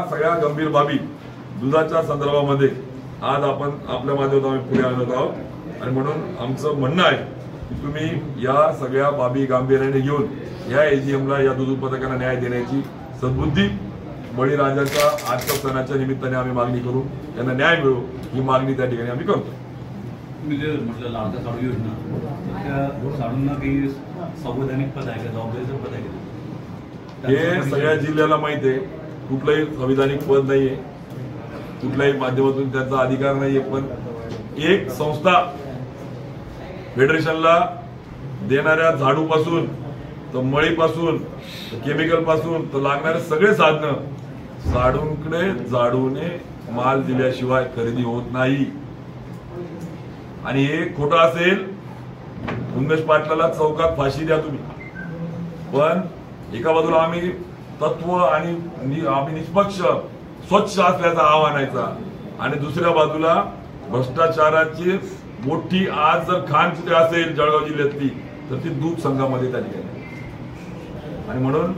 सगळ्या गंभीर बाबी दुधाच्या संदर्भामध्ये आज आपण आपल्या माध्यमातून आम्ही पुढे आणत आहोत आणि म्हणून आमचं म्हणणं आहे की तुम्ही या सगळ्या बाबी गांभीर्याने घेऊन या एजीएमला या दूध उत्पादकांना न्याय देण्याची सद्बुद्धी बळीराजाच्या आजच्या सणाच्या निमित्ताने आम्ही मागणी करू, त्यांना न्याय मिळो ही मागणी त्या ठिकाणी आम्ही करतो. म्हटलं लाडका साडू योजना त्या साडूंना काही संवैधानिक पद आहे का, जबाबदारीचं पद आहे का? हे सगळ्या जिल्ह्याला माहिती आहे. कुठलंही संविधानिक पद नाहीये, कुठल्याही माध्यमातून त्यांचा अधिकार नाहीये. पण एक संस्था फेडरेशनला देणाऱ्या झाडूपासून तर मळीपासून केमिकल पासून तर लागणारे सगळे साधनं साडूंकडे झाडूने माल दिल्याशिवाय खरेदी होत नाही. आणि हे खोटं असेल, उन्मेष पाटलाला चौकात फाशी द्या तुम्ही, पण एका बाजूला आम्ही तत्व आणि आम्ही निष्पक्ष स्वच्छ असल्याचा आव्हानायचा आणि दुसऱ्या बाजूला भ्रष्टाचाराची मोठी आज जर खाण कुठे असेल जळगाव जिल्ह्यातली तर ती दूध संघामध्ये त्या ठिकाणी. आणि म्हणून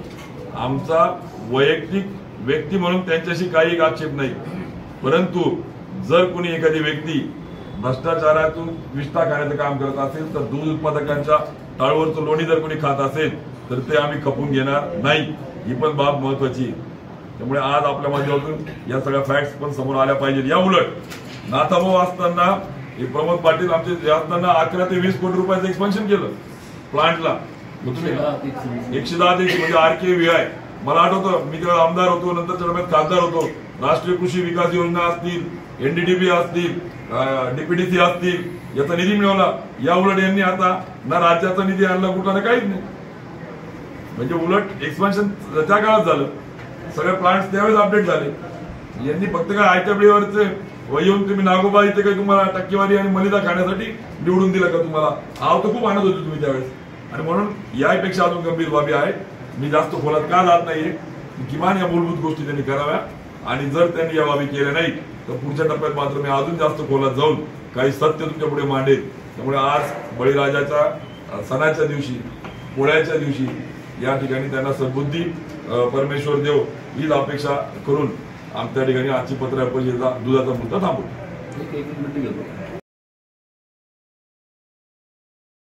आमचा वैयक्तिक व्यक्ती म्हणून त्यांच्याशी काही आक्षेप नाही, परंतु जर कोणी एखादी व्यक्ती भ्रष्टाचारातून विष्ठा खाण्याचं काम करत असेल तर दूध उत्पादकांच्या टाळवरचं लोणी जर कोणी खात असेल तर ते आम्ही खपून घेणार नाही. ही पण बाब महत्वाची. त्यामुळे आज आपल्या माध्यमातून या सगळ्या फॅक्ट्स पण समोर आल्या पाहिजेत. या उलट नाथाभाऊ असताना प्रमोद पाटील आमचे असताना 11 ते 20 कोटी रुपयाचं एक्सपान्शन केलं प्लांटला. 110 म्हणजे RKVI. मला आठवतं मी तेव्हा आमदार होतो, नंतरच्या टप्प्यात खासदार होतो. राष्ट्रीय कृषी विकास योजना असतील, NDDB असतील, DPDC असतील, याचा निधी मिळवला. या उलट यांनी आता ना राज्याचा निधी आणला कुठला ना काहीच नाही. म्हणजे उलट एक्सपान्शन त्या काळात झालं, सगळे प्लांट त्यावेळेस अपडेट झाले. यांनी फक्त काय आयत्या वेळेवरचे येऊन तुम्ही नागोबा इथे काही तुम्हाला टक्केवारी आणि मलिदा खाण्यासाठी निवडून दिलं का तुम्हाला? आव तर खूप आणत होते तुम्ही त्यावेळेस. आणि म्हणून यापेक्षा अजून गंभीर बाबी आहेत. मी जास्त खोलात का जात नाहीये, किमान या मूलभूत गोष्टी त्यांनी कराव्या आणि जर त्यांनी या बाबी केल्या नाही तर पुढच्या टप्प्यात मात्र मी अजून जास्त खोलात जाऊन काही सत्य तुमच्या पुढे मांडेल. त्यामुळे आज बळीराजाच्या सणाच्या दिवशी, पोळ्याच्या दिवशी या ठिकाणी त्यांना सद्बुद्धी परमेश्वर देव हीच अपेक्षा करून आमच्या ठिकाणी आजची पत्रकार परिषदेचा दुधाचा मुद्दा थांबवतो.